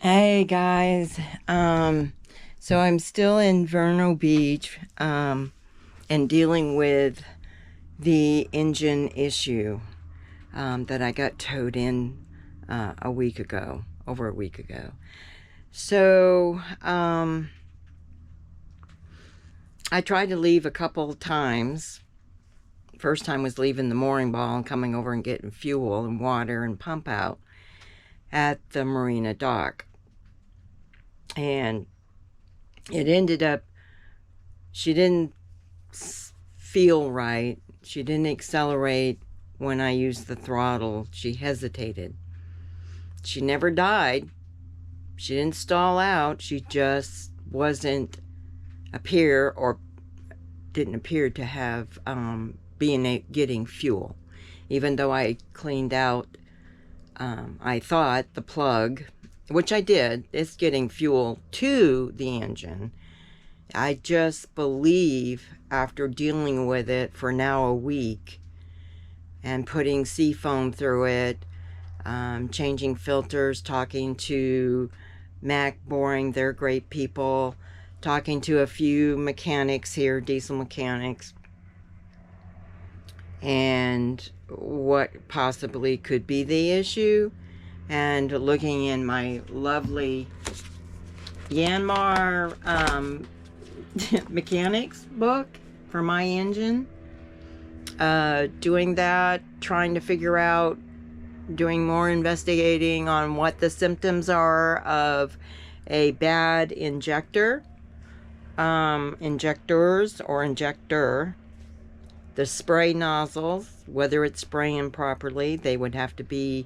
Hey guys, so I'm still in Vernal Beach and dealing with the engine issue that I got towed in a week ago, over a week ago. So I tried to leave a couple times. First time was leaving the mooring ball and coming over and getting fuel and water and pump out at the marina dock. And it ended up, she didn't feel right. She didn't accelerate when I used the throttle. She hesitated. She never died. She didn't stall out. She just didn't appear to have getting fuel. Even though I cleaned out, I thought, the plug, which I did. It's getting fuel to the engine. I just believe, after dealing with it for now a week and putting seafoam through it, changing filters, talking to Mac Boring, they're great people, talking to a few mechanics here, diesel mechanics, and what possibly could be the issue, and looking in my lovely Yanmar mechanics book for my engine, doing that, trying to figure out, doing more investigating on what the symptoms are of a bad injector, injectors or injector, the spray nozzles, whether it's spraying properly. They would have to be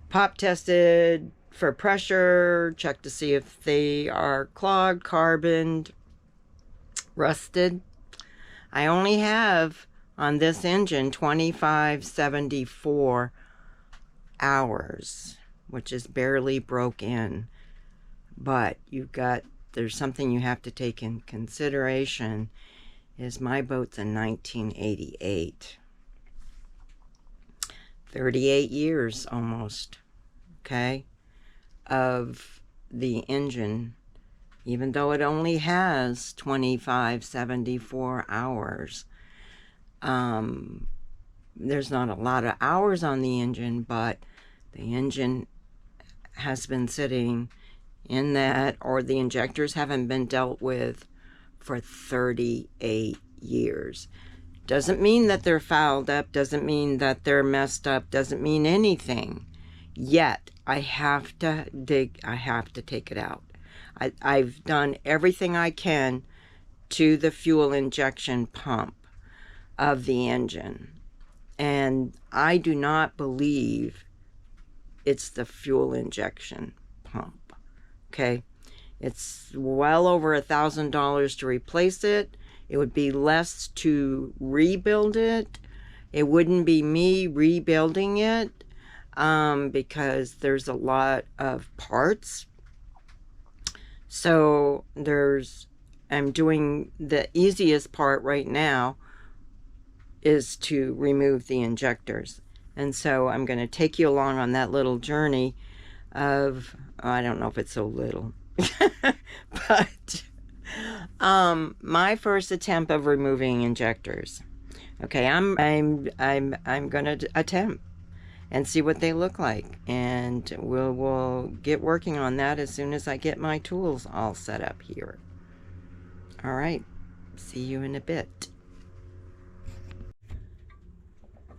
pop tested for pressure, check to see if they are clogged, carboned, rusted. I only have on this engine 2574 hours, which is barely broke in. But there's something you have to take in consideration, is my boat's a 1988. 38 years almost, okay, of the engine, even though it only has 2574 hours. There's not a lot of hours on the engine, but the engine has been sitting in that, or the injectors haven't been dealt with for 38 years. Doesn't mean that they're fouled up, doesn't mean that they're messed up, doesn't mean anything. Yet, I have to take it out. I've done everything I can to the fuel injection pump of the engine, and I do not believe it's the fuel injection pump. Okay, it's well over $1,000 to replace it. It would be less to rebuild it. It wouldn't be me rebuilding it, because there's a lot of parts. So I'm doing the easiest part right now is to remove the injectors. And so I'm going to take you along on that little journey of, I don't know if it's so little, but my first attempt of removing injectors. Okay, I'm going to attempt and see what they look like, and we'll get working on that as soon as I get my tools all set up here. All right, see you in a bit.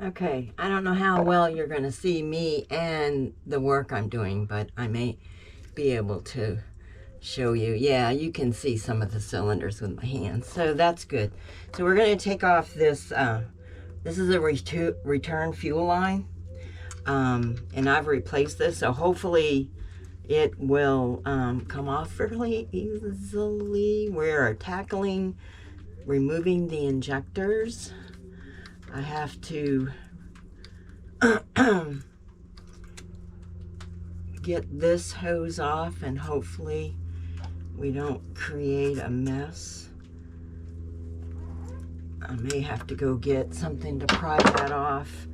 Okay, I don't know how well you're going to see me and the work I'm doing, but I may be able to show you. Yeah, you can see some of the cylinders with my hands, so that's good. So we're going to take off this. This is a return fuel line, and I've replaced this, so hopefully it will come off fairly easily. We're tackling removing the injectors. I have to get this hose off, and hopefully we don't create a mess. I may have to go get something to pry that off.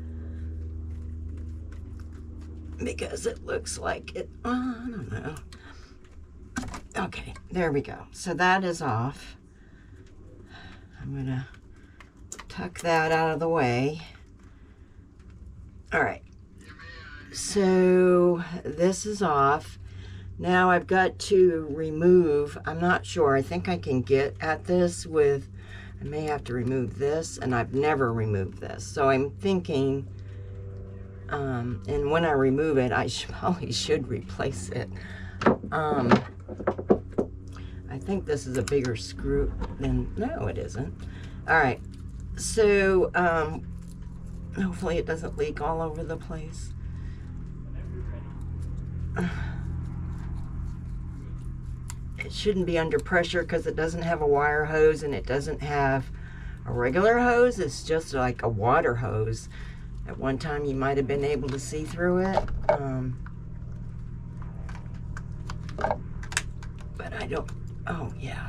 because it looks like it, I don't know. Okay, there we go. So that is off. I'm gonna tuck that out of the way. All right, so this is off. Now I've got to remove, I'm not sure, I think I can get at this with, I may have to remove this, and I've never removed this. So I'm thinking, and when I remove it, I probably should replace it. I think this is a bigger screw than, no it isn't. All right, so hopefully it doesn't leak all over the place. It shouldn't be under pressure because it doesn't have a wire hose and it doesn't have a regular hose. It's just like a water hose. At one time you might have been able to see through it. But I don't, oh yeah.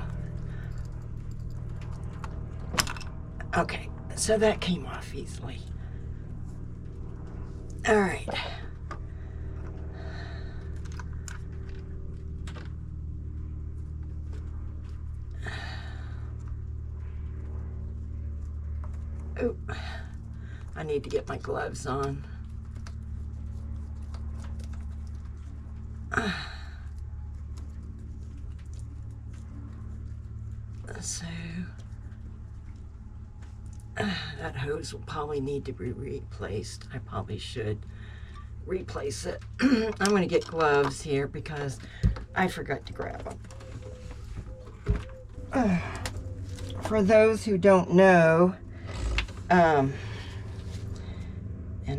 Okay, so that came off easily. All right. Oh, I need to get my gloves on. So, that hose will probably need to be replaced. I probably should replace it. I'm going to get gloves here because I forgot to grab them. For those who don't know, and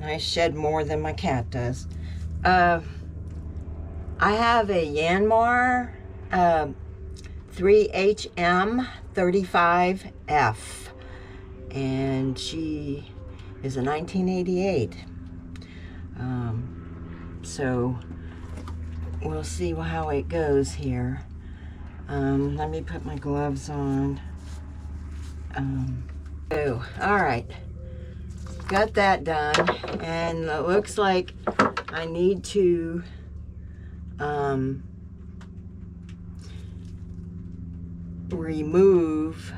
I shed more than my cat does, I have a Yanmar 3HM35F, and she is a 1988. So we'll see how it goes here. Let me put my gloves on. Oh, all right, got that done, and it looks like I need to remove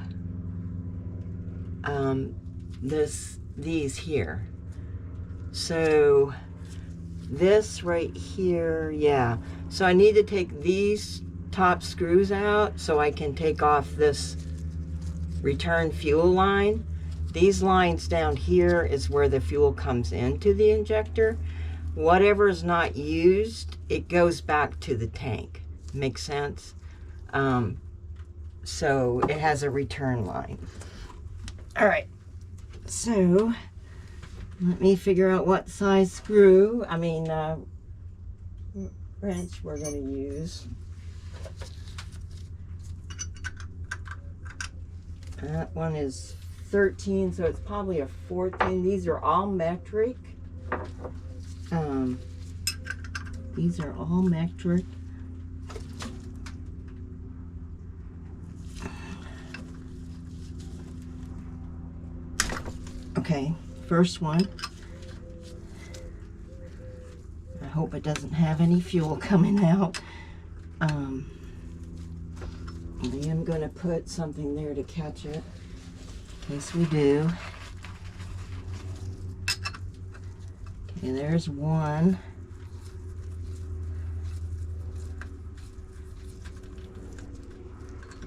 these here. So this right here, yeah. So I need to take these top screws out so I can take off this return fuel line. These lines down here is where the fuel comes into the injector. Whatever is not used, it goes back to the tank. Makes sense? So it has a return line. All right, so let me figure out what size screw, wrench we're going to use. That one is 13, so it's probably a 14. These are all metric. These are all metric. Okay, first one. I hope it doesn't have any fuel coming out. I am going to put something there to catch it, in case we do. Okay, there's one.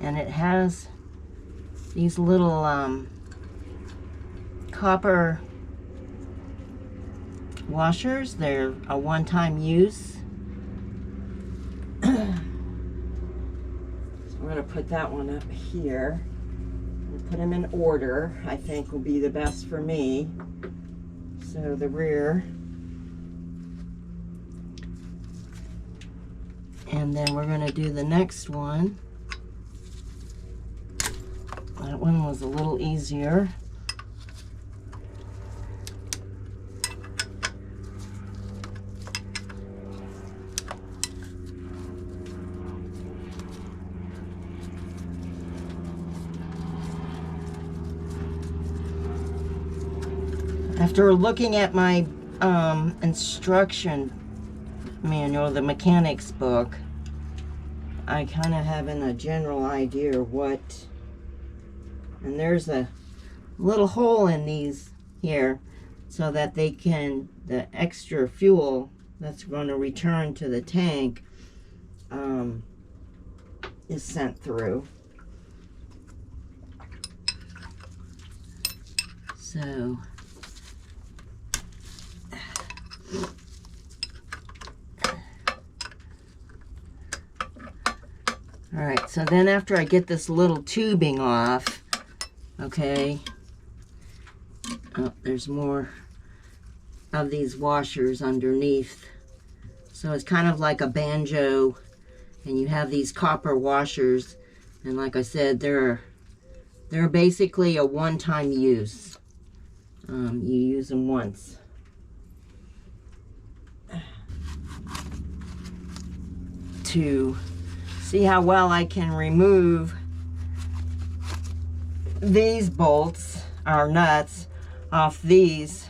And it has these little copper washers. They're a one-time use. We're going to put that one up here. We'll put them in order, I think will be the best for me. So the rear. And then we're going to do the next one. That one was a little easier. After looking at my instruction manual, the mechanics book, I kind of have a general idea what, and there's a little hole in these here so that they can, the extra fuel that's going to return to the tank is sent through. So all right, so then after I get this little tubing off, okay, oh, there's more of these washers underneath. So it's kind of like a banjo, and you have these copper washers, and like I said, they're basically a one-time use. You use them once. To see how well I can remove these bolts or nuts off these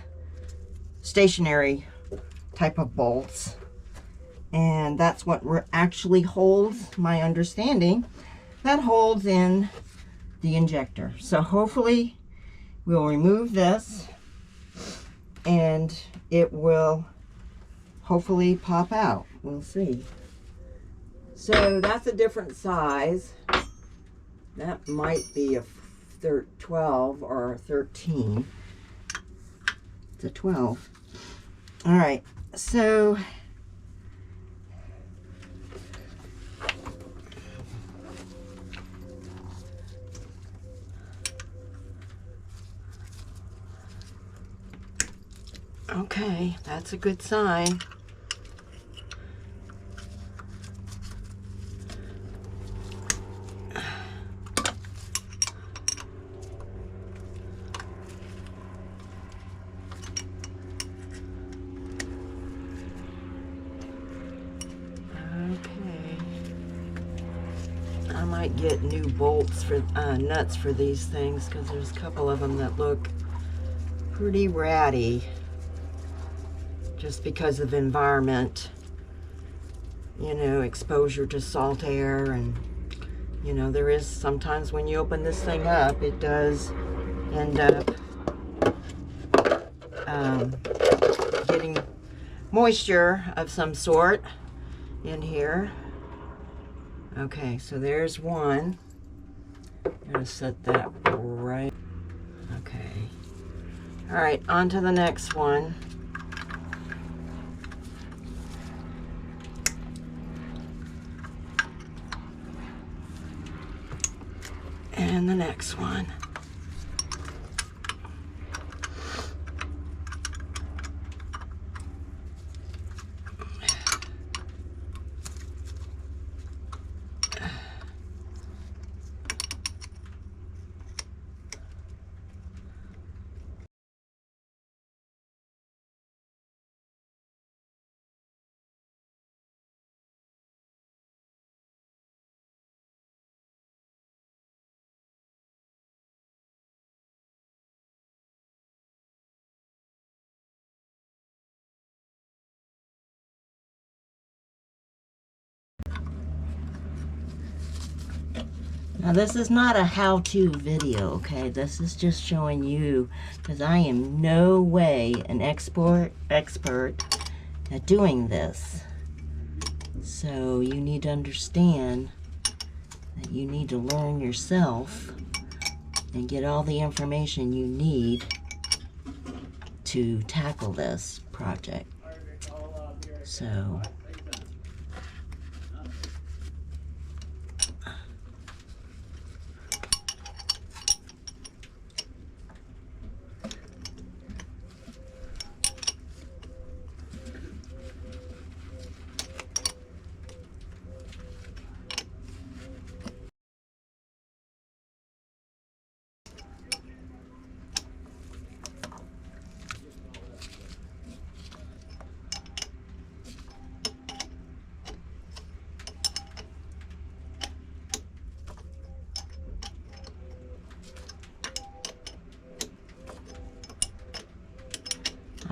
stationary type of bolts, and that's what actually holds, my understanding, that holds in the injector. So hopefully we'll remove this and it will hopefully pop out. We'll see. So that's a different size. That might be a 12 or a 13. It's a 12. All right, so okay, that's a good sign. I might get new bolts for nuts for these things, because there's a couple of them that look pretty ratty just because of environment, you know, exposure to salt air. And you know, there is sometimes when you open this thing up, it does end up getting moisture of some sort in here. Okay, so there's one. I'm gonna set that right. Okay. All right, on to the next one. And the next one. Now this is not a how-to video, okay? This is just showing you, because I am no way an expert at doing this. So you need to understand that you need to learn yourself and get all the information you need to tackle this project. So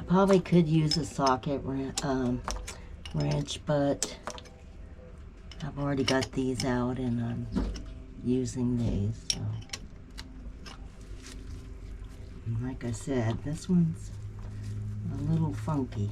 probably could use a socket wrench, but I've already got these out and I'm using these. So, and like I said, this one's a little funky.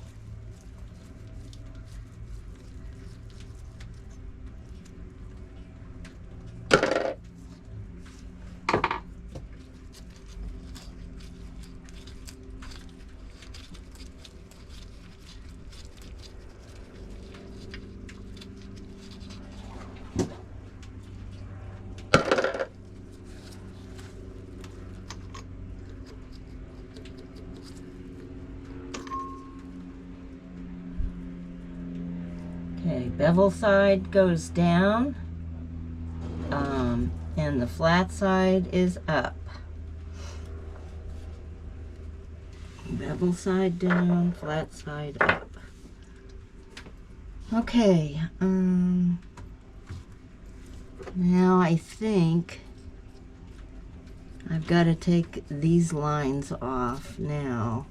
Okay, bevel side goes down, and the flat side is up. Bevel side down, flat side up. Okay, now I think I've got to take these lines off now.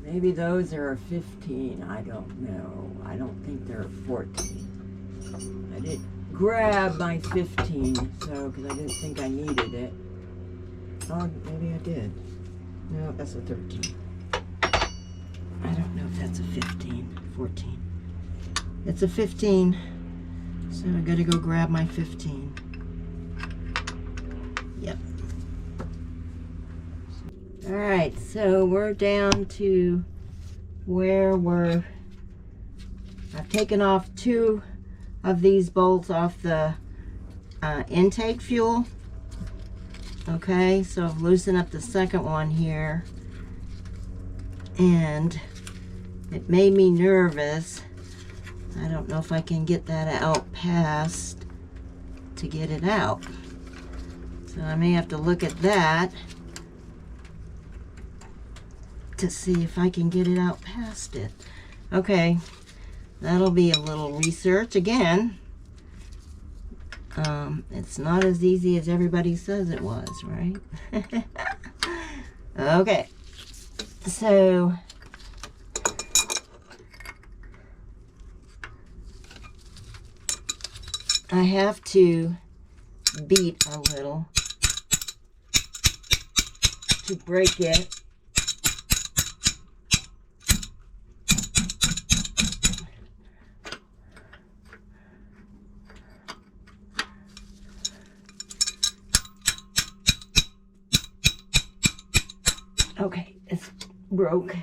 Maybe those are a 15, I don't know. I don't think they're a 14. I did grab my 15, so, because I didn't think I needed it. Oh, maybe I did. No, that's a 13. I don't know if that's a 15, 14. It's a 15, so I gotta go grab my 15. Yep. All right, so we're down to where I've taken off 2 of these bolts off the intake fuel. Okay, so I've loosened up the second one here, and it made me nervous. I don't know if I can get that out past to get it out. So I may have to look at that to see if I can get it out past it. Okay, that'll be a little research again. It's not as easy as everybody says it was, right? Okay, so I have to beat a little to break it. Okay, it's broke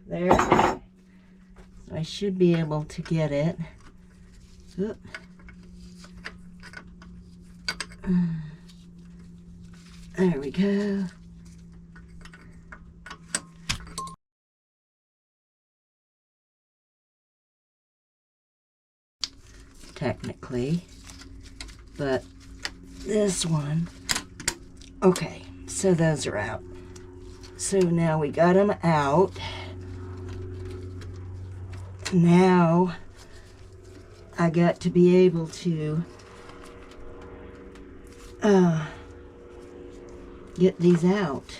there. So I should be able to get it. Oop. There we go. Technically, but this one, okay, so those are out. So now we got them out. Now I got to be able to get these out.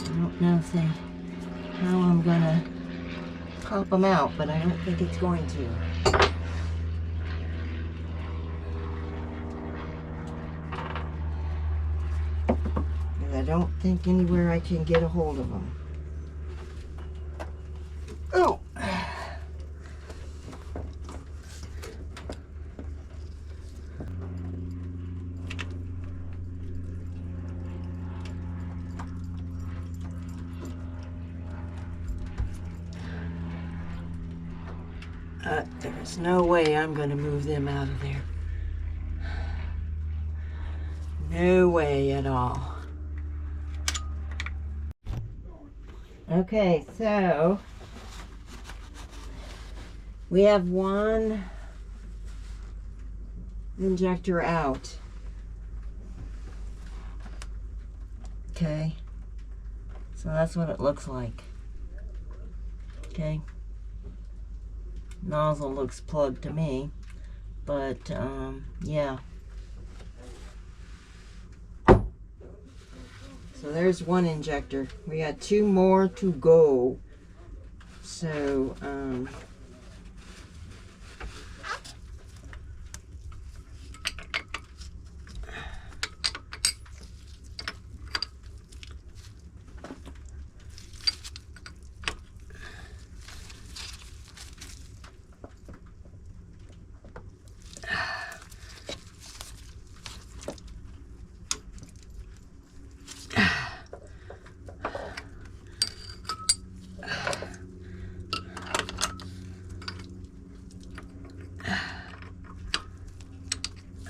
I don't know how I'm gonna pop them out, but I don't think it's going to. I don't think anywhere I can get a hold of them. Oh! There's no way I'm going to move them out of there. No way at all. Okay, so we have one injector out. Okay, So that's what it looks like. Okay. Nozzle looks plugged to me, but yeah. So there's one injector. We got 2 more to go. So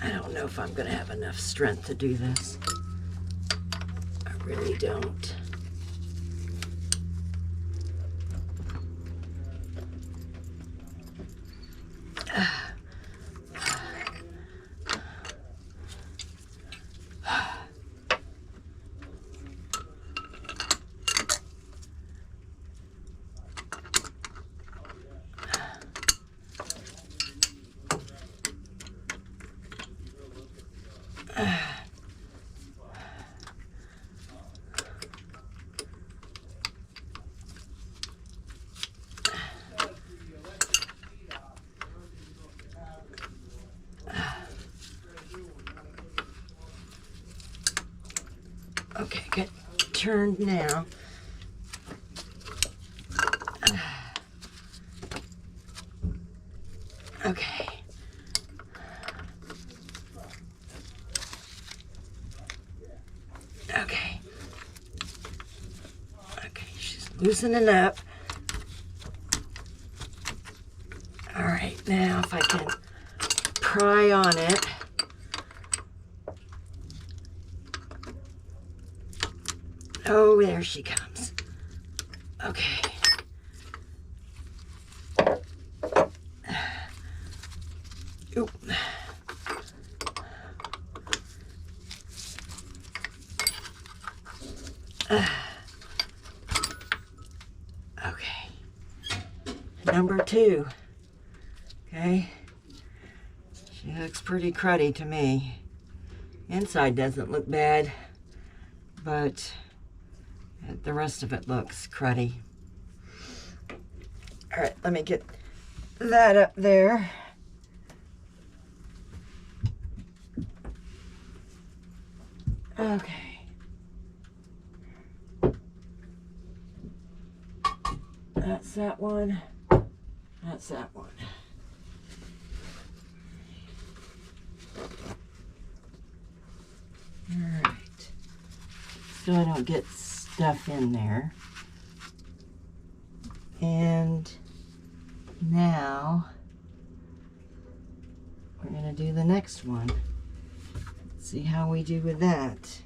I don't know if I'm going to have enough strength to do this. I really don't. Okay, get turned now. Okay. Okay. Okay, she's loosening up. All right, now if I can pry on it. Oh, there she comes. Okay. Oop. Okay. Number 2. Okay. She looks pretty cruddy to me. Inside doesn't look bad, but the rest of it looks cruddy. All right, let me get that up there. Okay. That's that one. That's that one. All right. So I don't get stuff in there. And now we're going to do the next one. See how we do with that.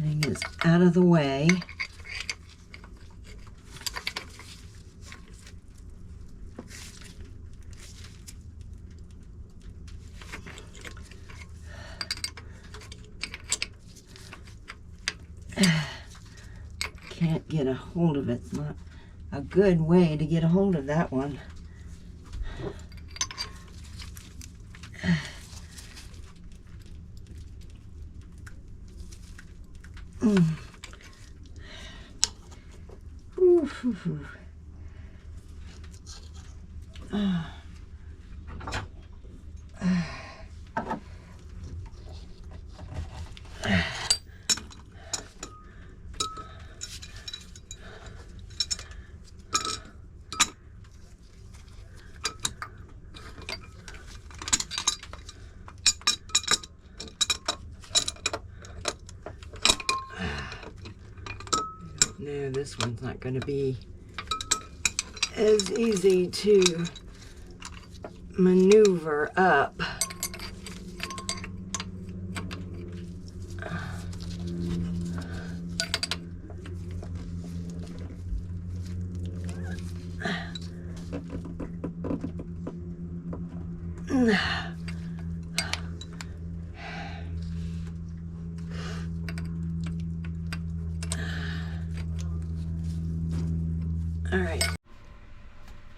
Thing is out of the way. Can't get a hold of it. It's not a good way to get a hold of that one. No, this one's not going to be as easy to maneuver up. All right.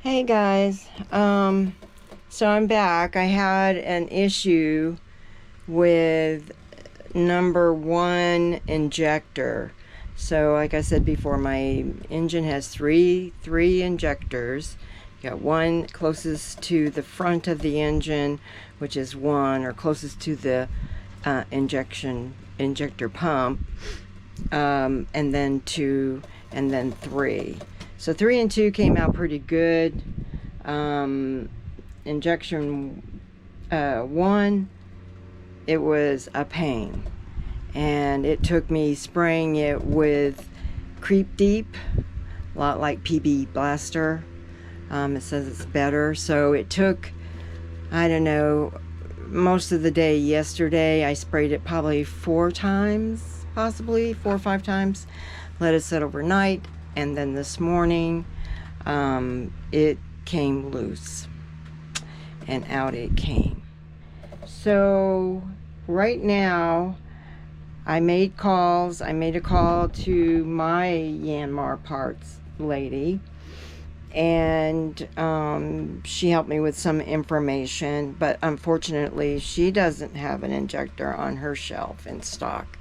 Hey guys, so I'm back. I had an issue with number 1 injector. So like I said before, my engine has three injectors. You got one closest to the front of the engine, which is 1, or closest to the injector pump, and then 2, and then 3. So 3 and 2 came out pretty good. Injection 1, it was a pain, and it took me spraying it with Creep Deep, a lot like PB Blaster. It says it's better. So it took, I don't know, most of the day yesterday. I sprayed it probably 4 times, possibly 4 or 5 times. Let it sit overnight, and then this morning it came loose, and out it came. So right now I made calls. I made a call to my Yanmar parts lady, and she helped me with some information, but unfortunately she doesn't have an injector on her shelf in stock.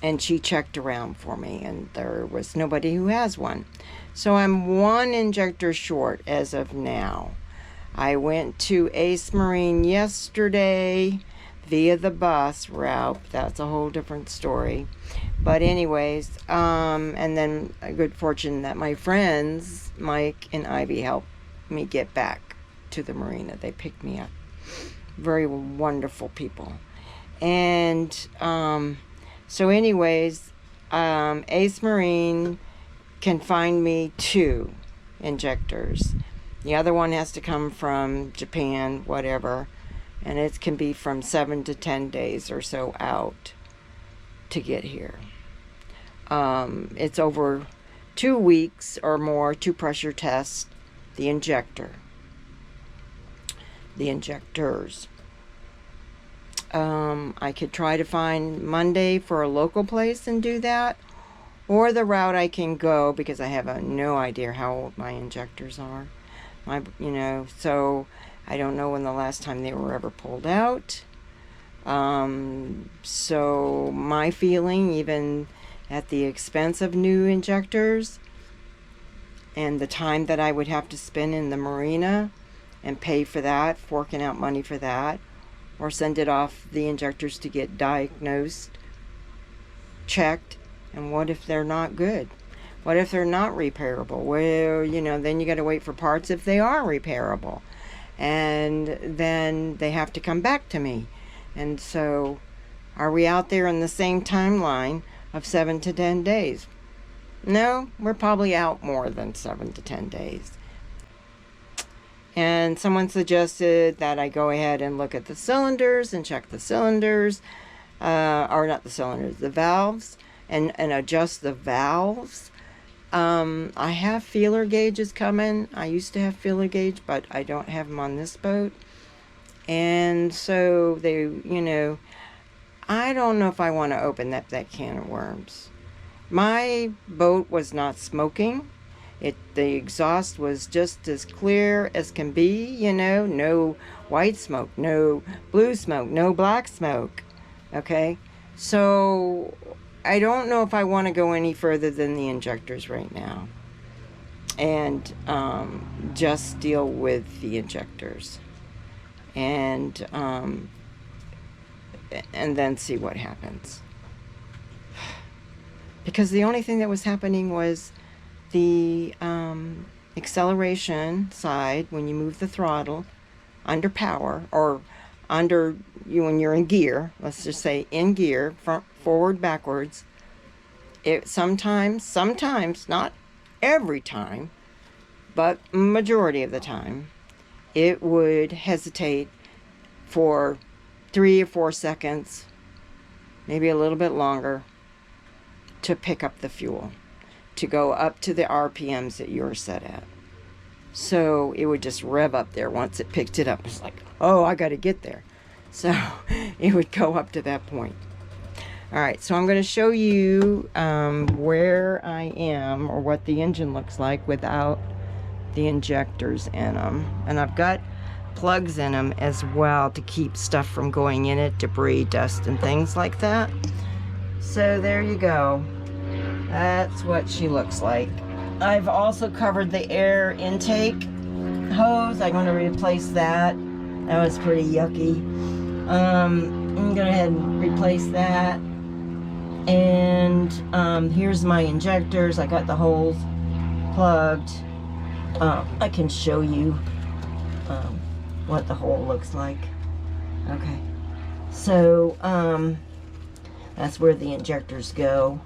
And she checked around for me, and there was nobody who has one. So I'm 1 injector short as of now. I went to Ace Marine yesterday via the bus route. That's a whole different story. But anyways, and then a good fortune that my friends, Mike and Ivy, helped me get back to the marina. They picked me up. Very wonderful people. And so anyways, Ace Marine can find me 2 injectors. The other one has to come from Japan, whatever, and it can be from 7 to 10 days or so out to get here. It's over 2 weeks or more to pressure test the injectors. I could try to find Monday for a local place and do that, or the route I can go, because I have no idea how old my injectors are. So I don't know when the last time they were ever pulled out. So my feeling, even at the expense of new injectors and the time that I would have to spend in the marina and pay for that, forking out money for that, or send it off the injectors to get diagnosed, checked, and what if they're not good? What if they're not repairable? Well, then you got to wait for parts if they are repairable. And then they have to come back to me. And so, are we out there in the same timeline of 7 to 10 days? No, we're probably out more than 7 to 10 days. And someone suggested that I go ahead and look at the cylinders and check the cylinders, or not the cylinders, the valves, and adjust the valves. I have feeler gauges coming. I used to have feeler gauge, but I don't have them on this boat. And so they, I don't know if I want to open that can of worms. My boat was not smoking. The exhaust was just as clear as can be, no white smoke, no blue smoke, no black smoke. Okay, so I don't know if I want to go any further than the injectors right now, and just deal with the injectors, and then see what happens. Because the only thing that was happening was the acceleration side, when you move the throttle under power, or under when you're in gear, let's just say in gear, front, forward, backwards, it sometimes, not every time, but majority of the time, it would hesitate for 3 or 4 seconds, maybe a little bit longer, to pick up the fuel, to go up to the RPMs that you're set at. So it would just rev up there. Once it picked it up, it's like, oh, I got to get there. So it would go up to that point. All right, so I'm going to show you where I am, or what the engine looks like without the injectors in them. And I've got plugs in them as well to keep stuff from going in it, debris, dust, and things like that. So there you go. That's what she looks like. I've also covered the air intake hose. I'm going to replace that. That was pretty yucky. I'm going to go ahead and replace that. And here's my injectors. I got the holes plugged. I can show you what the hole looks like. Okay, so that's where the injectors go,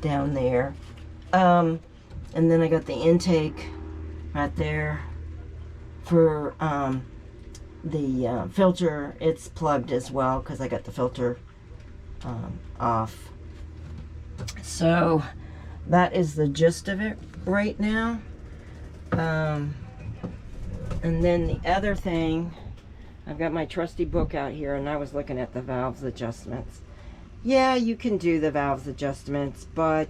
down there. And then I got the intake right there for the filter. It's plugged as well because I got the filter off. So that is the gist of it right now. And then the other thing, I've got my trusty book out here, and I was looking at the valves adjustments. Yeah, you can do the valves adjustments, but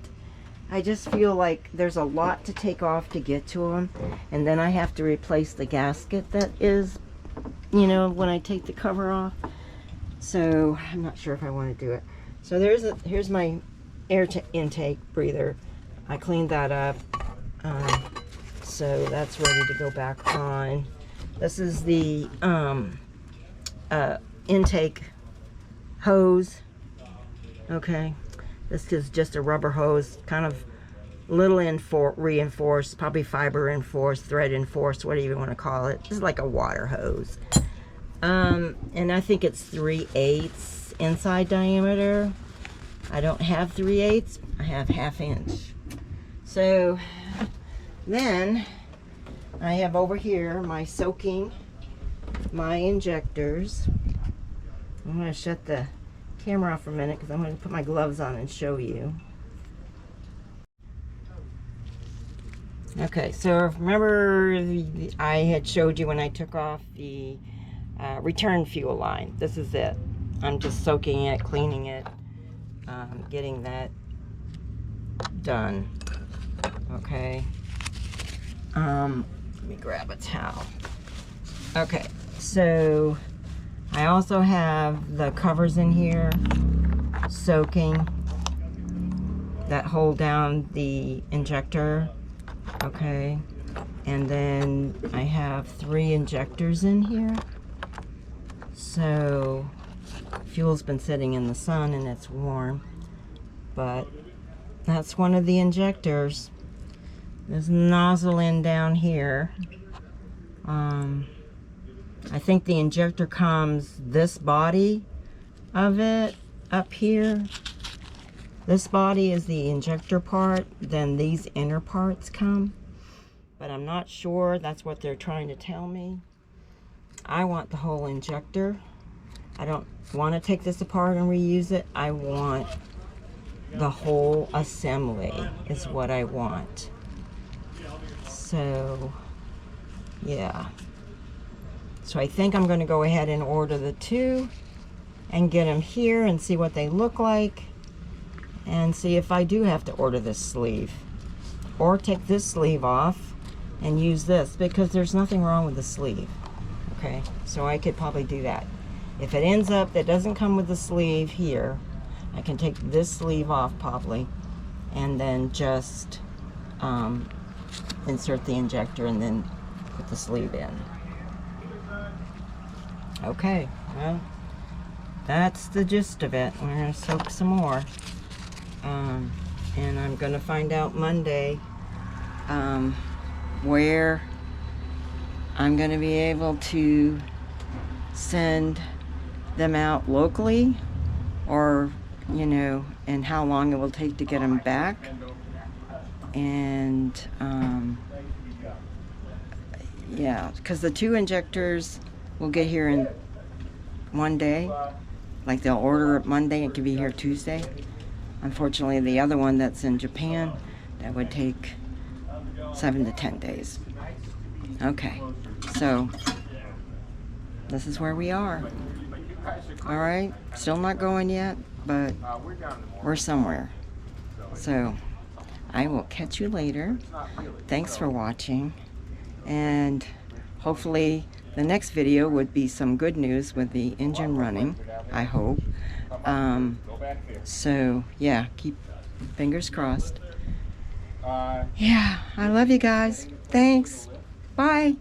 I just feel like there's a lot to take off to get to them, and then I have to replace the gasket that is, you know, when I take the cover off. So I'm not sure if I want to do it. So here's my air intake breather. I cleaned that up, so that's ready to go back on. This is the intake hose. Okay, this is just a rubber hose, kind of little reinforced, probably fiber reinforced, thread reinforced, whatever you want to call it. This is like a water hose, and I think it's 3/8 inside diameter. I don't have 3/8, I have 1/2 inch. So then I have over here my soaking, my injectors. I'm going to shut the camera off for a minute because I'm going to put my gloves on and show you. Okay, so remember I had showed you when I took off the return fuel line. This is it. I'm just soaking it, cleaning it, getting that done. Okay. Let me grab a towel. Okay, so I also have the covers in here soaking that hold down the injector. Okay, and then I have 3 injectors in here. So fuel's been sitting in the sun and it's warm, but that's one of the injectors. There's a nozzle in down here. I think the injector comes this body of it up here. This body is the injector part, then these inner parts come. But I'm not sure that's what they're trying to tell me. I want the whole injector. I don't want to take this apart and reuse it. I want the whole assembly is what I want. So, yeah. So I think I'm going to go ahead and order the 2 and get them here and see what they look like and see if I do have to order this sleeve or take this sleeve off and use this, because there's nothing wrong with the sleeve. Okay, so I could probably do that. If it ends up that doesn't come with the sleeve here, I can take this sleeve off probably and then just insert the injector and then put the sleeve in. Okay, well, that's the gist of it. We're going to soak some more. And I'm going to find out Monday where I'm going to be able to send them out locally, or, you know, and how long it will take to get them back. And yeah, because the 2 injectors will get here in one day. Like, they'll order it Monday, it could be here Tuesday. Unfortunately, the other one that's in Japan, that would take 7 to 10 days. Okay, so this is where we are. All right, still not going yet, but we're somewhere. So I will catch you later. Thanks for watching, and hopefully the next video would be some good news with the engine running, I hope. So yeah, keep fingers crossed. Yeah, I love you guys. Thanks. Bye.